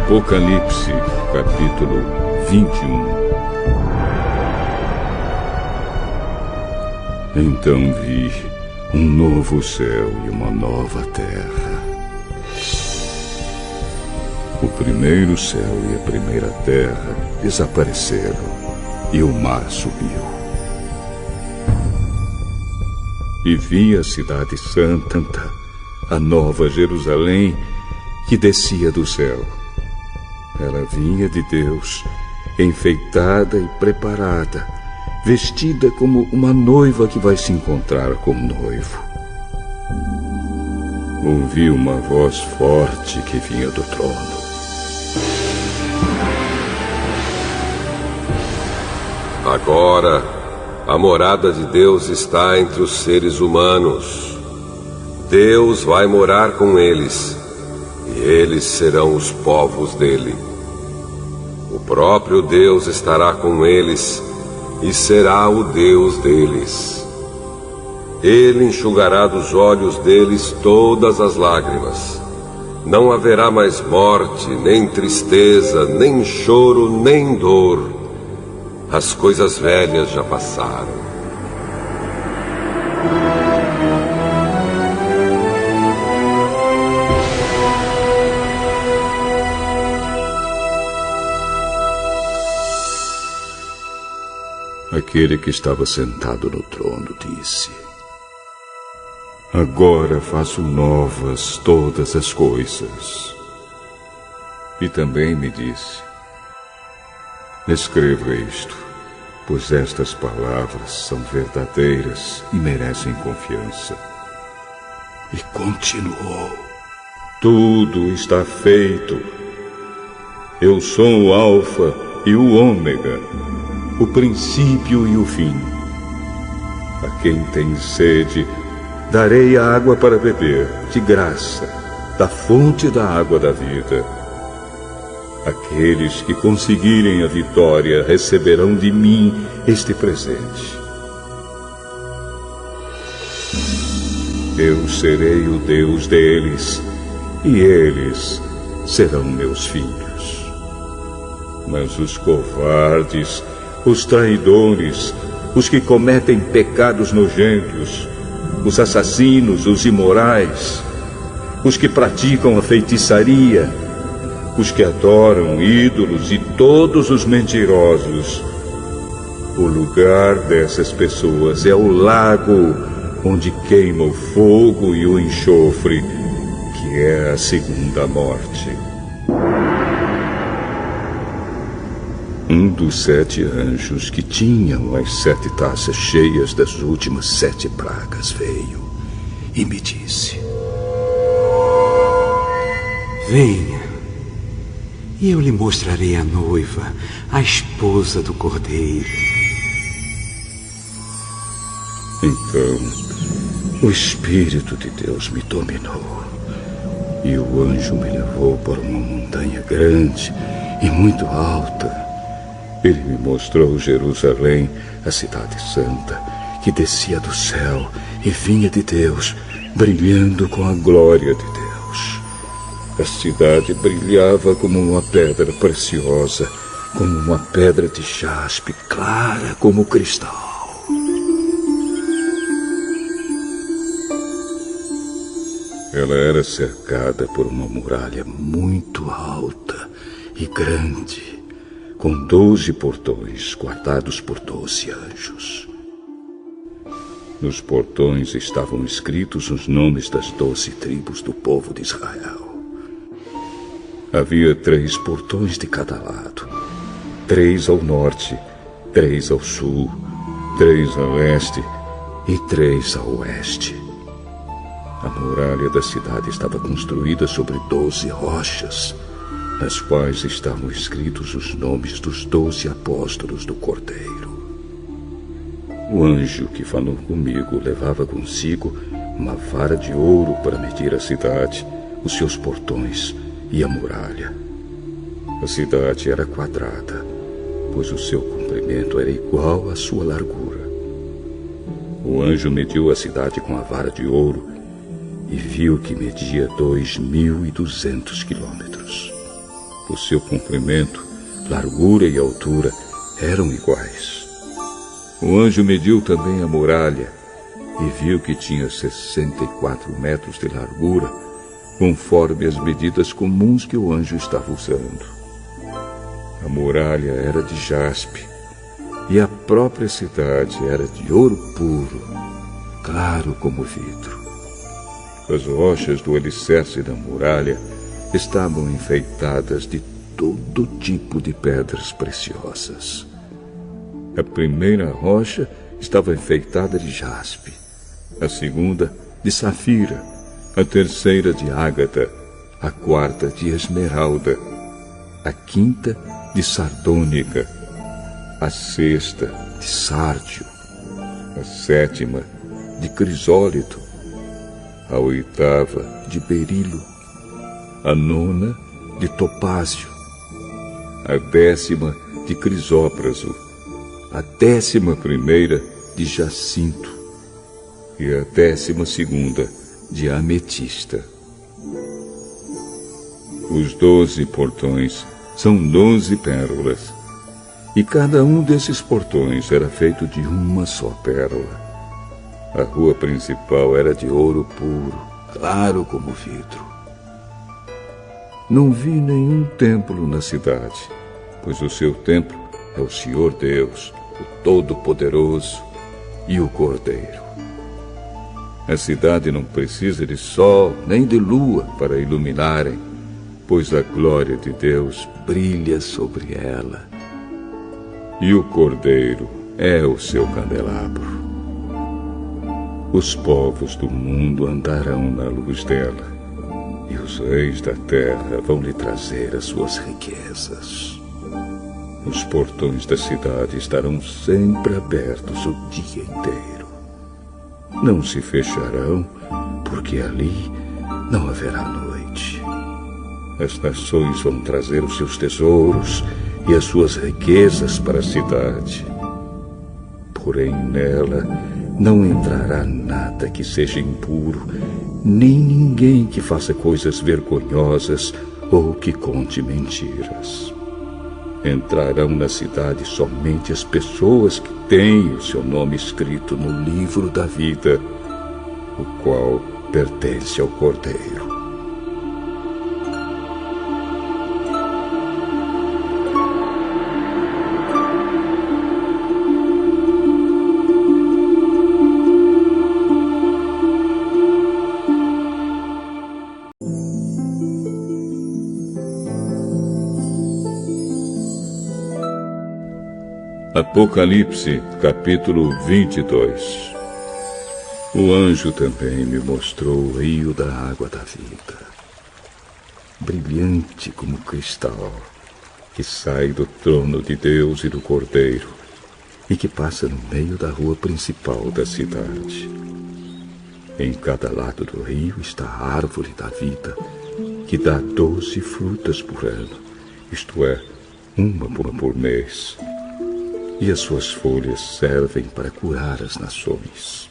Apocalipse, capítulo 21. Então vi um novo céu e uma nova terra. O primeiro céu e a primeira terra desapareceram e o mar subiu. E vi a cidade santa, a nova Jerusalém, que descia do céu. Ela vinha de Deus, enfeitada e preparada, vestida como uma noiva que vai se encontrar com o noivo. Ouvi uma voz forte que vinha do trono. Agora, a morada de Deus está entre os seres humanos. Deus vai morar com eles, e eles serão os povos dele. O próprio Deus estará com eles, e será o Deus deles. Ele enxugará dos olhos deles todas as lágrimas. Não haverá mais morte, nem tristeza, nem choro, nem dor. As coisas velhas já passaram. Aquele que estava sentado no trono disse: Agora faço novas todas as coisas. E também me disse: Escreva isto, pois estas palavras são verdadeiras e merecem confiança. E continuou: Tudo está feito. Eu sou o Alfa e o Ômega, o princípio e o fim. A quem tem sede, darei a água para beber, de graça, da fonte da água da vida. Aqueles que conseguirem a vitória receberão de mim este presente. Eu serei o Deus deles, e eles serão meus filhos. Mas os covardes, os traidores, os que cometem pecados nojentos, os assassinos, os imorais, os que praticam a feitiçaria, os que adoram ídolos e todos os mentirosos. O lugar dessas pessoas é o lago onde queima o fogo e o enxofre, que é a segunda morte. Um dos 7 anjos que tinham as 7 taças cheias das últimas 7 pragas veio e me disse: Venha, e eu lhe mostrarei a noiva, a esposa do Cordeiro. Então, o Espírito de Deus me dominou, e o anjo me levou para uma montanha grande e muito alta. Ele me mostrou Jerusalém, a cidade santa, que descia do céu e vinha de Deus, brilhando com a glória de Deus. A cidade brilhava como uma pedra preciosa, como uma pedra de jaspe, clara como cristal. Ela era cercada por uma muralha muito alta e grande, com 12 portões guardados por 12 anjos. Nos portões estavam escritos os nomes das 12 tribos do povo de Israel. Havia 3 portões de cada lado, 3 ao norte, 3 ao sul, 3 a leste e 3 a oeste. A muralha da cidade estava construída sobre 12 rochas, nas quais estavam escritos os nomes dos 12 apóstolos do Cordeiro. O anjo que falou comigo levava consigo uma vara de ouro para medir a cidade, os seus portões e a muralha. A cidade era quadrada, pois o seu comprimento era igual à sua largura. O anjo mediu a cidade com a vara de ouro e viu que media 2.200 quilômetros. O seu comprimento, largura e altura eram iguais. O anjo mediu também a muralha e viu que tinha 64 metros de largura, conforme as medidas comuns que o anjo estava usando. A muralha era de jaspe e a própria cidade era de ouro puro, claro como vidro. As rochas do alicerce da muralha estavam enfeitadas de todo tipo de pedras preciosas. A primeira rocha estava enfeitada de jaspe, a segunda de safira, a terceira de ágata, a quarta de esmeralda, a quinta de sardônica, a sexta de sárdio, a sétima de crisólito, a oitava de berilo, a nona de topázio, a 10ª de crisópraso, a 11ª de jacinto e a 12ª de ametista. Os 12 portões são 12 pérolas, e cada um desses portões era feito de uma só pérola. A rua principal era de ouro puro, claro como vidro. Não vi nenhum templo na cidade, pois o seu templo é o Senhor Deus, o Todo-Poderoso e o Cordeiro. A cidade não precisa de sol nem de lua para iluminarem, pois a glória de Deus brilha sobre ela. E o Cordeiro é o seu candelabro. Os povos do mundo andarão na luz dela, e os reis da terra vão lhe trazer as suas riquezas. Os portões da cidade estarão sempre abertos o dia inteiro. Não se fecharão, porque ali não haverá noite. As nações vão trazer os seus tesouros e as suas riquezas para a cidade. Porém, nela não entrará nada que seja impuro, nem ninguém que faça coisas vergonhosas ou que conte mentiras. Entrarão na cidade somente as pessoas que têm o seu nome escrito no livro da vida, o qual pertence ao Cordeiro. Apocalipse, capítulo 22. O anjo também me mostrou o rio da água da vida, brilhante como cristal, que sai do trono de Deus e do Cordeiro, e que passa no meio da rua principal da cidade. Em cada lado do rio está a árvore da vida, que dá 12 frutas por ano, isto é, uma por mês. E as suas folhas servem para curar as nações.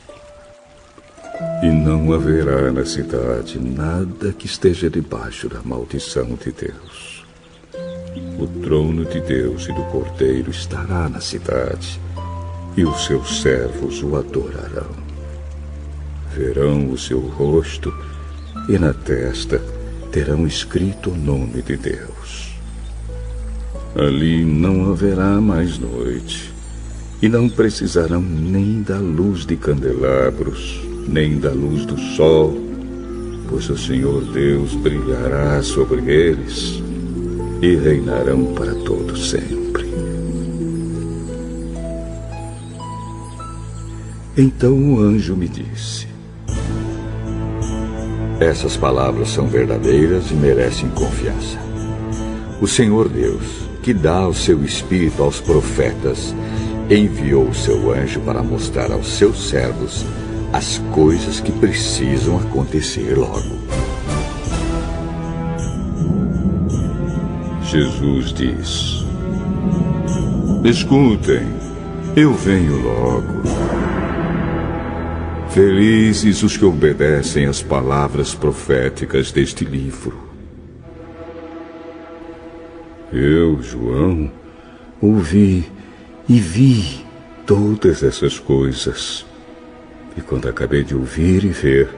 E não haverá na cidade nada que esteja debaixo da maldição de Deus. O trono de Deus e do Cordeiro estará na cidade, e os seus servos o adorarão. Verão o seu rosto, e na testa terão escrito o nome de Deus. Ali não haverá mais noite, e não precisarão nem da luz de candelabros, nem da luz do sol, pois o Senhor Deus brilhará sobre eles, e reinarão para todo sempre. Então o anjo me disse: essas palavras são verdadeiras e merecem confiança. O Senhor Deus, que dá o seu Espírito aos profetas, enviou o seu anjo para mostrar aos seus servos as coisas que precisam acontecer logo. Jesus diz: escutem, eu venho logo. Felizes os que obedecem às palavras proféticas deste livro. Eu, João, ouvi e vi todas essas coisas. E quando acabei de ouvir e ver,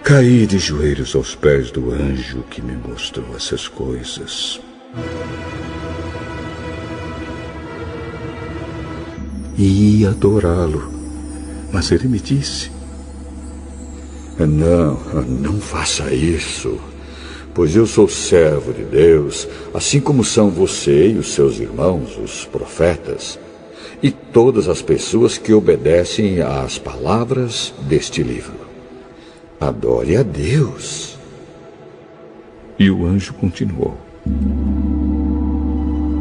caí de joelhos aos pés do anjo que me mostrou essas coisas. E ia adorá-lo, mas ele me disse: Não faça isso, pois eu sou servo de Deus, assim como são você e os seus irmãos, os profetas, e todas as pessoas que obedecem às palavras deste livro. Adore a Deus. E o anjo continuou: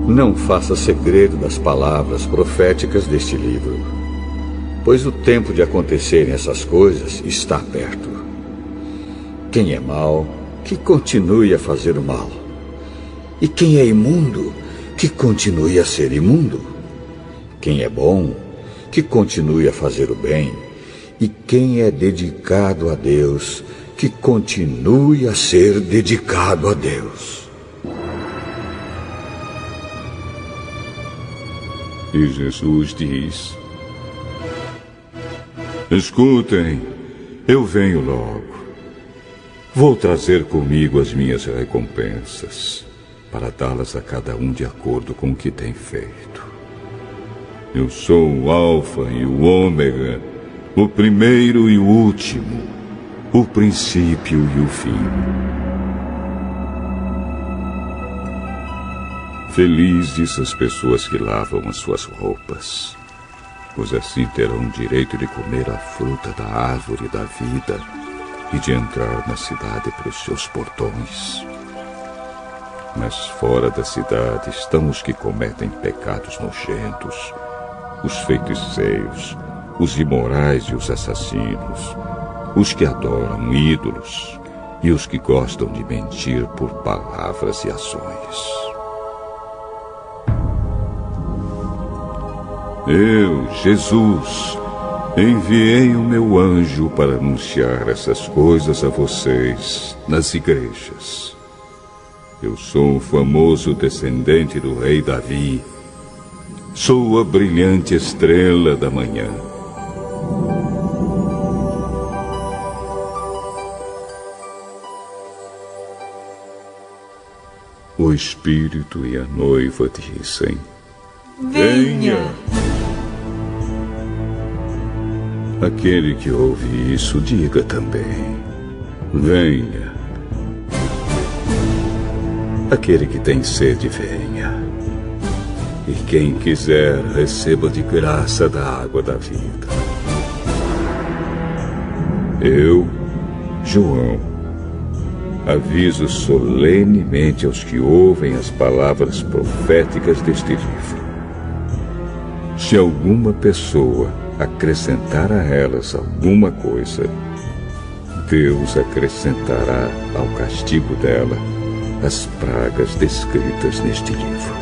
Não faça segredo das palavras proféticas deste livro, pois o tempo de acontecerem essas coisas está perto. Quem é mau, que continue a fazer o mal. E quem é imundo, que continue a ser imundo. Quem é bom, que continue a fazer o bem. E quem é dedicado a Deus, que continue a ser dedicado a Deus. E Jesus diz: Escutem, eu venho logo. Vou trazer comigo as minhas recompensas, para dá-las a cada um de acordo com o que tem feito. Eu sou o Alfa e o Ômega, o primeiro e o último, o princípio e o fim. Felizes as pessoas que lavam as suas roupas, pois assim terão direito de comer a fruta da árvore da vida e de entrar na cidade pelos seus portões. Mas fora da cidade estão os que cometem pecados nojentos, os feiticeiros, os imorais e os assassinos, os que adoram ídolos e os que gostam de mentir por palavras e ações. Eu, Jesus, enviei o meu anjo para anunciar essas coisas a vocês nas igrejas. Eu sou o famoso descendente do rei Davi. Sou a brilhante estrela da manhã. O Espírito e a noiva dizem: Venha! Aquele que ouve isso, diga também: Venha. Aquele que tem sede, venha. E quem quiser, receba de graça da água da vida. Eu, João, aviso solenemente aos que ouvem as palavras proféticas deste livro. Se alguma pessoa acrescentar a elas alguma coisa, Deus acrescentará ao castigo dela as pragas descritas neste livro.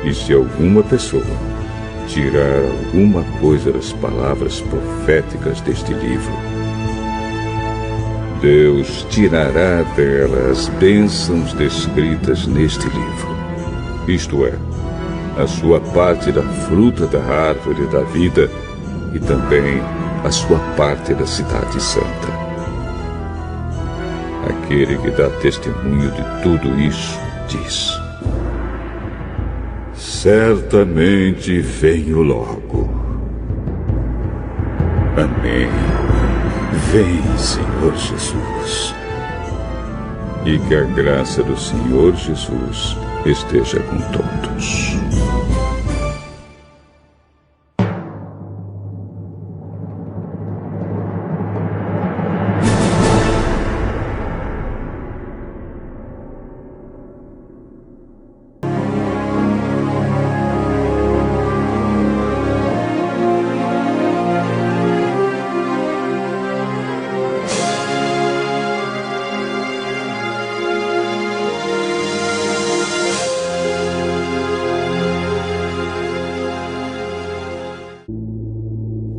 E se alguma pessoa tirar alguma coisa das palavras proféticas deste livro, Deus tirará dela as bênçãos descritas neste livro, isto é, a sua parte da fruta da árvore da vida e também a sua parte da cidade santa. Aquele que dá testemunho de tudo isso diz: certamente venho logo. Amém. Vem, Senhor Jesus. E que a graça do Senhor Jesus esteja com todos.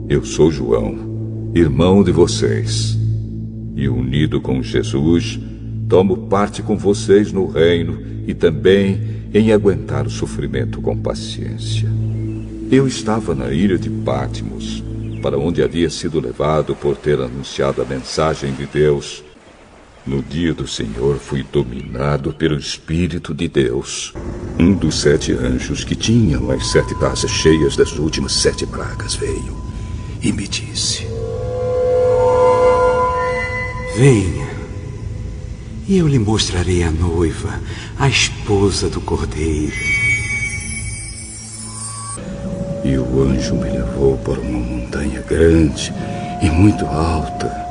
Eu sou João, irmão de vocês, e unido com Jesus, tomo parte com vocês no reino e também em aguentar o sofrimento com paciência. Eu estava na ilha de Patmos, para onde havia sido levado por ter anunciado a mensagem de Deus. No dia do Senhor fui dominado pelo Espírito de Deus. Um dos 7 anjos que tinham as 7 taças cheias das últimas 7 pragas veio e me disse: venha, e eu lhe mostrarei a noiva, a esposa do Cordeiro. E o anjo me levou para uma montanha grande e muito alta.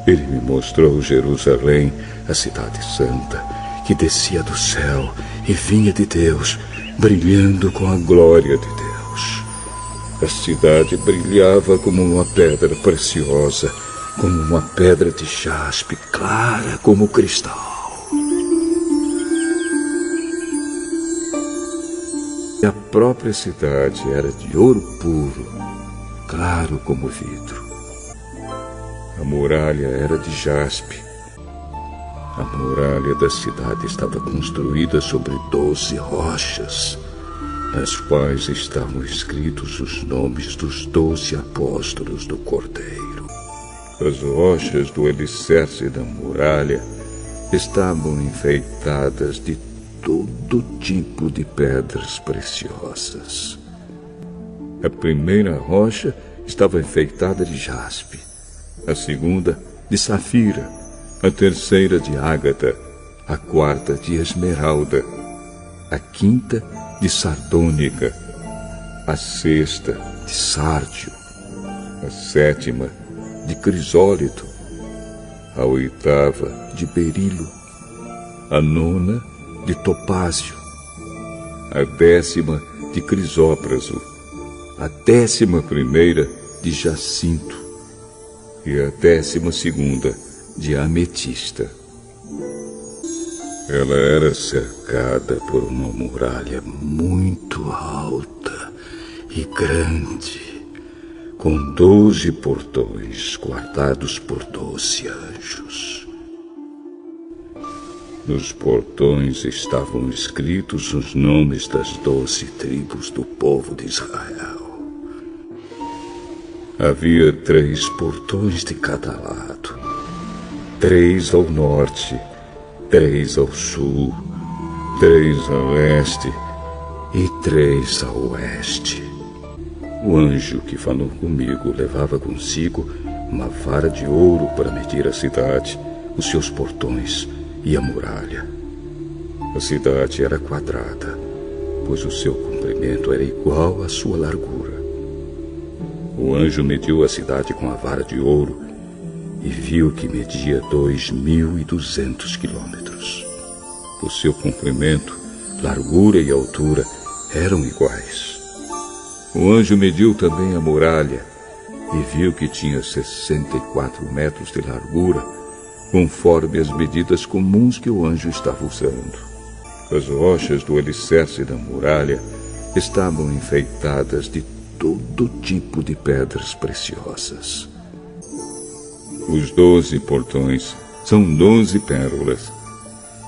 Ele me mostrou Jerusalém, a cidade santa, que descia do céu e vinha de Deus, brilhando com a glória de Deus. A cidade brilhava como uma pedra preciosa, como uma pedra de jaspe, clara como cristal. E a própria cidade era de ouro puro, claro como vidro. A muralha era de jaspe. A muralha da cidade estava construída sobre 12 rochas, nas quais estavam escritos os nomes dos 12 apóstolos do Cordeiro. As rochas do alicerce da muralha estavam enfeitadas de todo tipo de pedras preciosas. A primeira rocha estava enfeitada de jaspe, a segunda de safira, a terceira de ágata, a quarta de esmeralda, a quinta de sardônica, a sexta de sárdio, a sétima de crisólito, a oitava de berilo, a nona de topázio, a 10ª de crisópraso, a 11ª de jacinto e a 12ª de ametista. Ela era cercada por uma muralha muito alta e grande, com 12 portões guardados por 12 anjos. Nos portões estavam escritos os nomes das 12 tribos do povo de Israel. Havia 3 portões de cada lado, 3 ao norte, 3 ao sul, 3 a leste e 3 a oeste. O anjo que falou comigo levava consigo uma vara de ouro para medir a cidade, os seus portões e a muralha. A cidade era quadrada, pois o seu comprimento era igual à sua largura. O anjo mediu a cidade com a vara de ouro e viu que media 2.200 quilômetros. O seu comprimento, largura e altura eram iguais. O anjo mediu também a muralha e viu que tinha 64 metros de largura, conforme as medidas comuns que o anjo estava usando. As rochas do alicerce da muralha estavam enfeitadas de todo tipo de pedras preciosas. Os 12 portões são 12 pérolas,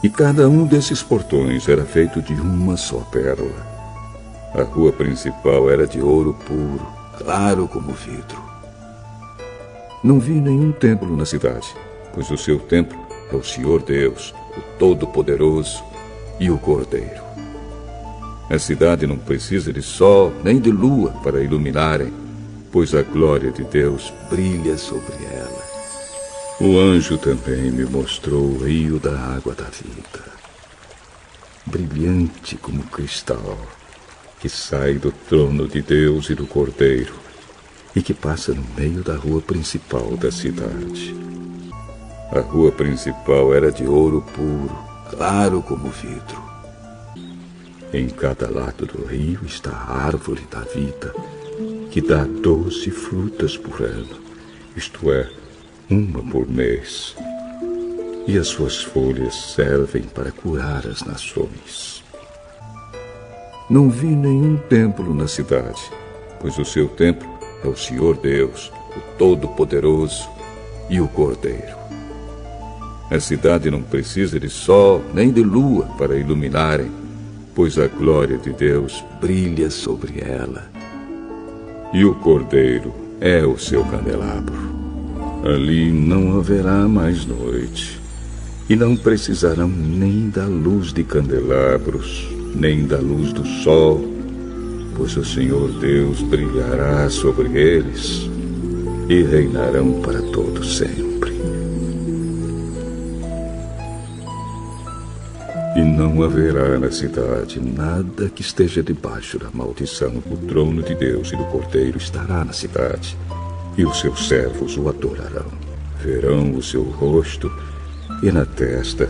e cada um desses portões era feito de uma só pérola. A rua principal era de ouro puro, claro como vidro. Não vi nenhum templo na cidade, pois o seu templo é o Senhor Deus, o Todo-Poderoso e o Cordeiro. A cidade não precisa de sol nem de lua para iluminarem, pois a glória de Deus brilha sobre ela. O anjo também me mostrou o rio da água da vida, brilhante como cristal, que sai do trono de Deus e do Cordeiro e que passa no meio da rua principal da cidade. A rua principal era de ouro puro, claro como vidro. Em cada lado do rio está a árvore da vida, que dá 12 frutas por ano, isto é, uma por mês. E as suas folhas servem para curar as nações. Não vi nenhum templo na cidade, pois o seu templo é o Senhor Deus, o Todo-Poderoso e o Cordeiro. A cidade não precisa de sol nem de lua para iluminarem, pois a glória de Deus brilha sobre ela. E o Cordeiro é o seu candelabro. Ali não haverá mais noite, e não precisarão nem da luz de candelabros, nem da luz do sol, pois o Senhor Deus brilhará sobre eles e reinarão para todo sempre. E não haverá na cidade nada que esteja debaixo da maldição. O trono de Deus e do Cordeiro estará na cidade, e os seus servos o adorarão. Verão o seu rosto, e na testa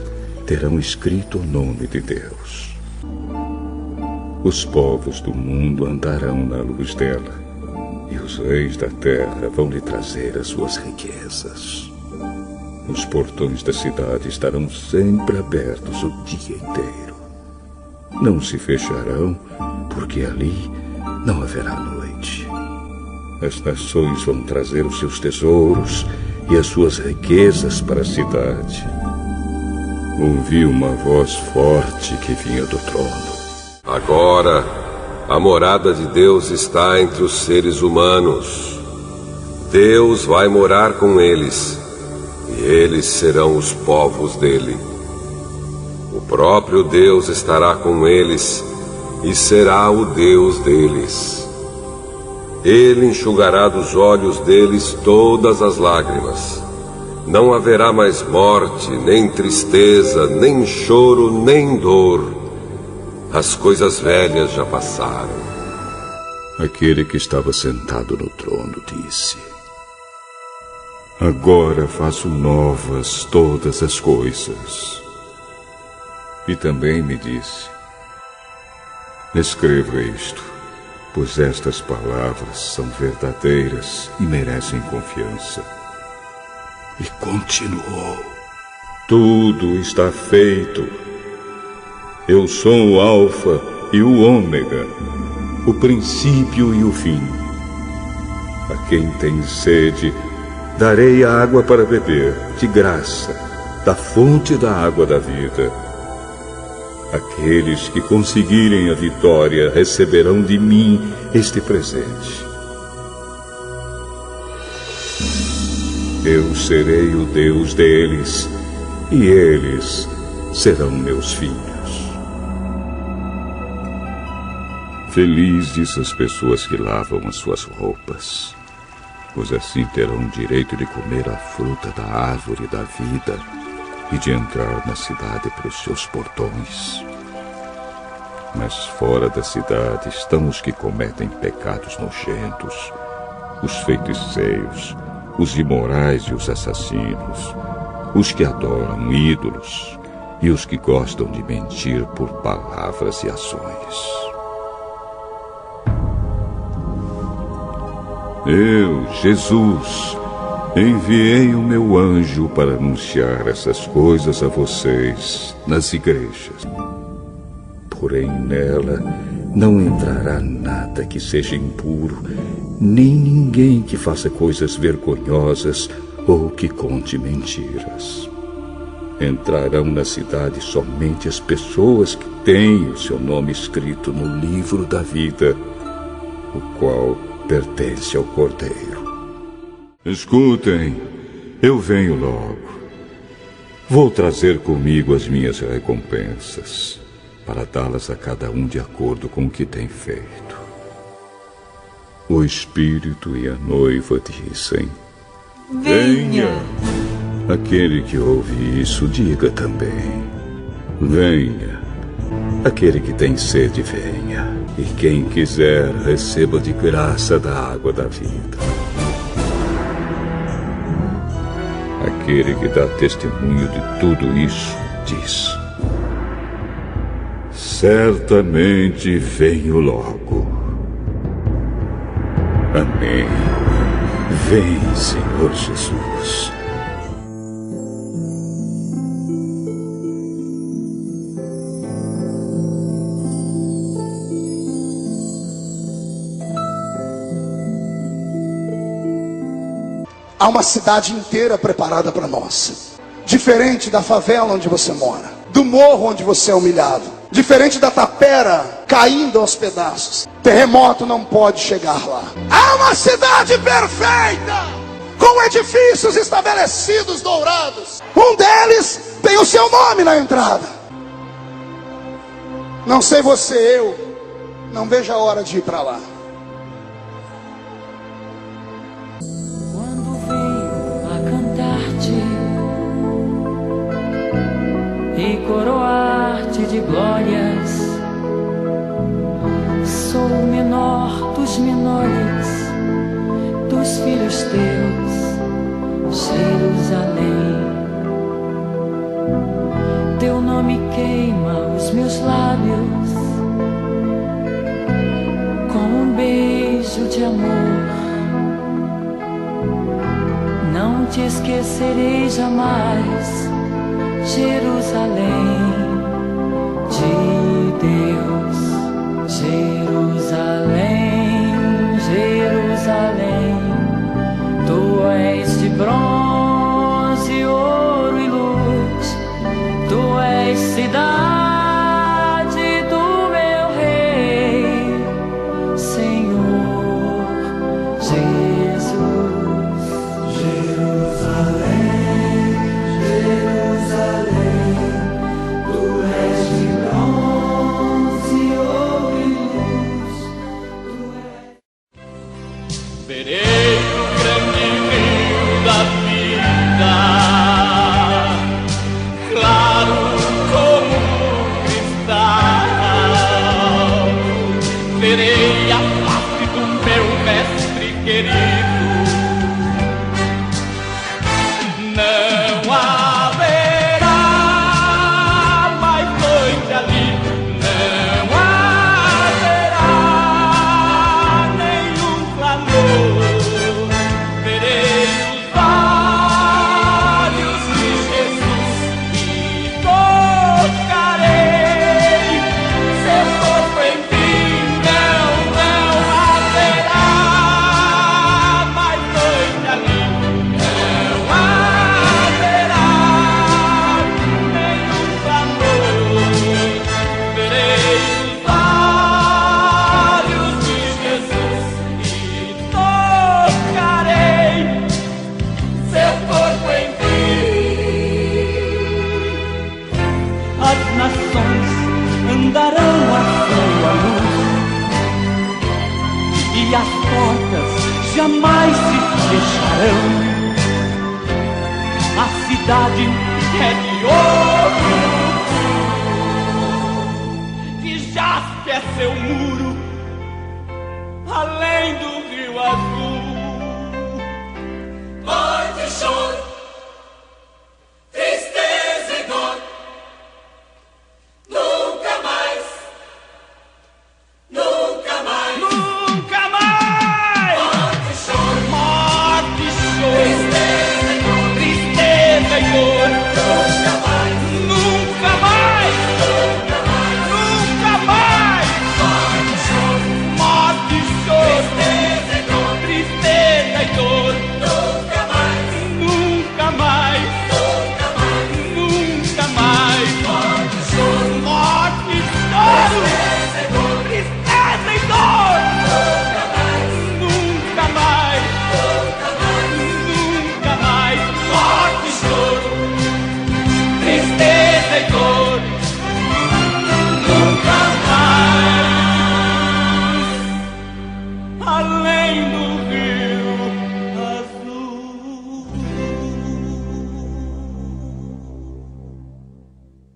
terão escrito o nome de Deus. Os povos do mundo andarão na luz dela, e os reis da terra vão lhe trazer as suas riquezas. Os portões da cidade estarão sempre abertos o dia inteiro. Não se fecharão, porque ali não haverá noite. As nações vão trazer os seus tesouros e as suas riquezas para a cidade. Ouvi uma voz forte que vinha do trono. Agora, a morada de Deus está entre os seres humanos. Deus vai morar com eles, e eles serão os povos dele. O próprio Deus estará com eles e será o Deus deles. Ele enxugará dos olhos deles todas as lágrimas. Não haverá mais morte, nem tristeza, nem choro, nem dor. As coisas velhas já passaram. Aquele que estava sentado no trono disse: Agora faço novas todas as coisas. E também me disse: Escreva isto, pois estas palavras são verdadeiras e merecem confiança. E continuou: Tudo está feito. Eu sou o Alfa e o Ômega, o princípio e o fim. A quem tem sede, darei a água para beber, de graça, da fonte da água da vida. Aqueles que conseguirem a vitória receberão de mim este presente. Eu serei o Deus deles, e eles serão meus filhos. Felizes as pessoas que lavam as suas roupas, pois assim terão direito de comer a fruta da árvore da vida e de entrar na cidade pelos seus portões. Mas fora da cidade estão os que cometem pecados nojentos, os feiticeiros, os imorais e os assassinos, os que adoram ídolos e os que gostam de mentir por palavras e ações. Eu, Jesus, enviei o meu anjo para anunciar essas coisas a vocês nas igrejas. Porém, nela não entrará nada que seja impuro, nem ninguém que faça coisas vergonhosas ou que conte mentiras. Entrarão na cidade somente as pessoas que têm o seu nome escrito no livro da vida, o qual pertence ao Cordeiro. Escutem, eu venho logo. Vou trazer comigo as minhas recompensas, para dá-las a cada um de acordo com o que tem feito. O Espírito e a noiva dizem: Venha! Aquele que ouve isso, diga também: Venha! Aquele que tem sede, venha. E quem quiser, receba de graça da água da vida. Aquele que dá testemunho de tudo isso, diz: Certamente venho logo. Amém. Vem, Senhor Jesus. Há uma cidade inteira preparada para nós. Diferente da favela onde você mora, do morro onde você é humilhado, diferente da tapera caindo aos pedaços, terremoto não pode chegar lá. Há uma cidade perfeita, com edifícios estabelecidos dourados. Um deles tem o seu nome na entrada. Não sei você, eu não vejo a hora de ir para lá. Quando venho a cantar-te e coroar-te de glórias, sou o menor dos menores, dos filhos teus, Jerusalém. Teu nome queima os meus lábios com um beijo de amor. Não te esquecerei jamais, Jerusalém de Deus. Jerusalém, Jerusalém, tu és de bronze, ouro e luz. Tu és cidade do meu rei, Senhor Jesus. Jerusalém, Jerusalém, tu és de bronze, ouro e luz. Tu és... Verei o grande rio da vida, claro como cristal. Verei a face do meu mestre querido. Não haverá mais noite ali, não haverá nenhum clamor. Verei os olhos de Jesus e tocarei seu corpo em mim. Não haverá mais noite ali, não haverá nenhum clamor. Verei os olhos de Jesus e tocarei seu corpo em mim. As nações andarão à sua luz e as portas jamais se fecharão. A cidade é de ouro, que jaspe é seu muro, além do rio azul. Morte e choro, tristeza e dor, nunca mais, nunca mais, nunca mais. Morte e choro, tristeza e dor, tristeza e dor, nunca mais, nunca mais, nunca mais, nunca mais. Morte e choro, tristeza e dor, tristeza e dor.